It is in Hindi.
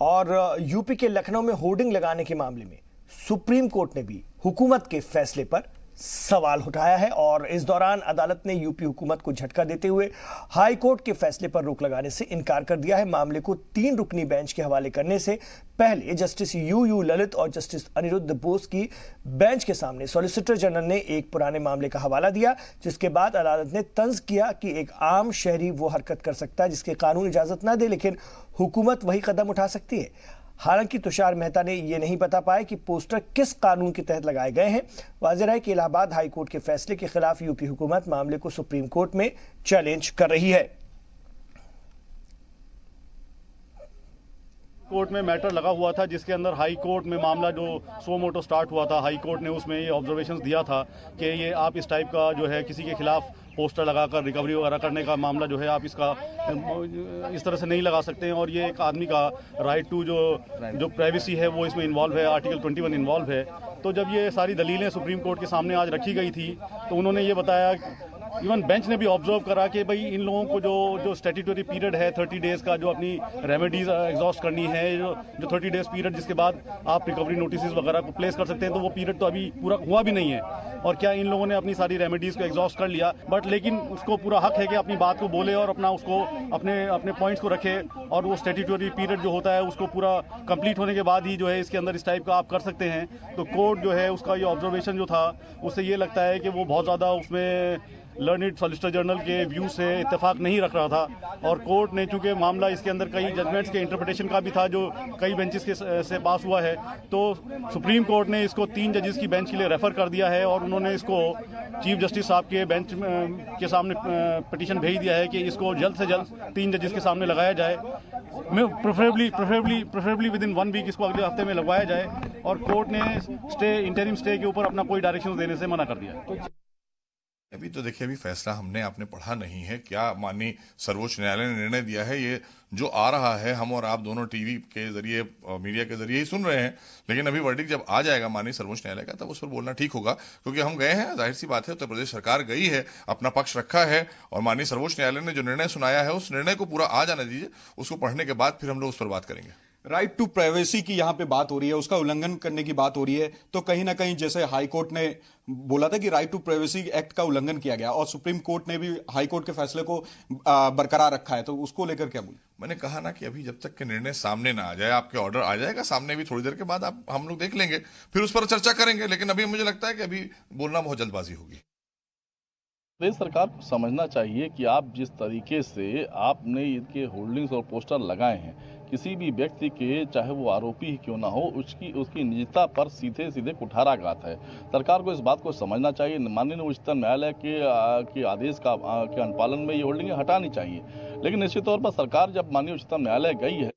और यूपी के लखनऊ में होर्डिंग लगाने के मामले में सुप्रीम कोर्ट ने भी हुकूमत के फैसले पर सवाल उठाया है और इस दौरान अदालत ने यूपी हुकूमत को झटका देते हुए हाई कोर्ट के फैसले पर रोक लगाने से इनकार कर दिया है। मामले को 3 रुकनी बेंच के हवाले करने से पहले जस्टिस यू ललित और जस्टिस अनिरुद्ध बोस की बेंच के सामने सॉलिसिटर जनरल ने एक पुराने मामले का हवाला दिया, जिसके बाद अदालत ने तंज किया कि एक आम शहरी वो हरकत कर सकता है जिसके कानून इजाजत न दे, लेकिन हुकूमत वही कदम उठा सकती है। हालांकि तुषार मेहता ने यह नहीं बता पाया कि पोस्टर किस कानून के तहत लगाए गए हैं। वाज़ेह है कि इलाहाबाद हाई कोर्ट के फैसले के खिलाफ यूपी हुकूमत मामले को सुप्रीम कोर्ट में चैलेंज कर रही है। कोर्ट में मैटर लगा हुआ था जिसके अंदर हाई कोर्ट में मामला जो सो मोटो स्टार्ट हुआ था, हाई कोर्ट ने उसमें ये ऑब्जर्वेशंस दिया था कि ये आप इस टाइप का जो है किसी के खिलाफ पोस्टर लगाकर रिकवरी वगैरह करने का मामला जो है आप इसका इस तरह से नहीं लगा सकते हैं और ये एक आदमी का राइट टू जो प्राइवेसी है वो इसमें इन्वॉल्व है, आर्टिकल 21 इन्वॉल्व है। तो जब ये सारी दलीलें सुप्रीम कोर्ट के सामने आज रखी गई थी तो उन्होंने ये बताया, इवन बेंच ने भी ऑब्जर्व करा कि भाई इन लोगों को जो स्टैट्यूटरी पीरियड है 30 डेज का, जो अपनी रेमेडीज एग्जॉस्ट करनी है, जो 30 डेज पीरियड जिसके बाद आप रिकवरी नोटिस वगैरह को प्लेस कर सकते हैं, तो वो पीरियड तो अभी पूरा हुआ भी नहीं है। और क्या इन लोगों ने अपनी सारी रेमेडीज को एग्जॉस्ट कर लिया, बट लेकिन उसको पूरा हक है कि अपनी बात को बोले और अपना उसको अपने पॉइंट्स को रखे और वो स्टैट्यूटरी पीरियड जो होता है उसको पूरा कंप्लीट होने के बाद ही जो है इसके अंदर इस टाइप का आप कर सकते हैं। तो कोर्ट जो है उसका ये ऑब्जर्वेशन जो था उससे ये लगता है कि वो बहुत ज़्यादा उसमें लर्निड सॉलिसिटर जनरल के व्यू से इत्तेफाक नहीं रख रहा था। और कोर्ट ने चूंकि मामला इसके अंदर कई जजमेंट्स के इंटरप्रिटेशन का भी था जो कई बेंचेस के से पास हुआ है, तो सुप्रीम कोर्ट ने इसको 3 जजेस की बेंच के लिए रेफर कर दिया है और उन्होंने इसको चीफ जस्टिस साहब के बेंच के सामने पिटीशन भेज दिया है कि इसको जल्द से जल्द 3 जजेस के सामने लगाया जाए, प्रेफरेबली विद इन 1 वीक इसको अगले हफ्ते में लगवाया जाए। और कोर्ट ने इंटरिम स्टे के ऊपर अपना कोई डायरेक्शन देने से मना कर दिया। अभी तो देखिए, अभी फैसला आपने पढ़ा नहीं है। क्या माननीय सर्वोच्च न्यायालय ने निर्णय दिया है, ये जो आ रहा है हम और आप दोनों टीवी के जरिए, मीडिया के जरिए ही सुन रहे हैं, लेकिन अभी वर्डिक्ट जब आ जाएगा माननीय सर्वोच्च न्यायालय का तब उस पर बोलना ठीक होगा। क्योंकि हम गए हैं, जाहिर सी बात है, उत्तर प्रदेश सरकार गई है, अपना पक्ष रखा है और माननीय सर्वोच्च न्यायालय ने जो निर्णय सुनाया है उस निर्णय को पूरा आ जाने दीजिए, उसको पढ़ने के बाद फिर हम लोग उस पर बात करेंगे। राइट टू प्राइवेसी की यहां पे बात हो रही है, उसका उल्लंघन करने की बात हो रही है, तो कहीं ना कहीं जैसे हाई कोर्ट ने बोला था कि राइट टू प्राइवेसी एक्ट का उल्लंघन किया गया और सुप्रीम कोर्ट ने भी हाई कोर्ट के फैसले को बरकरार रखा है, तो उसको लेकर क्या बोले? मैंने कहा ना कि अभी जब तक के निर्णय सामने ना आ जाए, आपके ऑर्डर आ जाएगा सामने भी थोड़ी देर के बाद, आप हम लोग देख लेंगे, फिर उस पर चर्चा करेंगे। लेकिन अभी मुझे लगता है कि अभी बोलना बहुत जल्दबाजी होगी। प्रदेश सरकार को समझना चाहिए कि आप जिस तरीके से आपने इनके होल्डिंग्स और पोस्टर लगाए हैं, किसी भी व्यक्ति के, चाहे वो आरोपी ही क्यों ना हो, उसकी निजता पर सीधे सीधे कुठाराघात है। सरकार को इस बात को समझना चाहिए। माननीय उच्चतम न्यायालय के आदेश के अनुपालन में ये होल्डिंग हटानी चाहिए। लेकिन निश्चित तौर पर सरकार जब माननीय उच्चतम न्यायालय गई है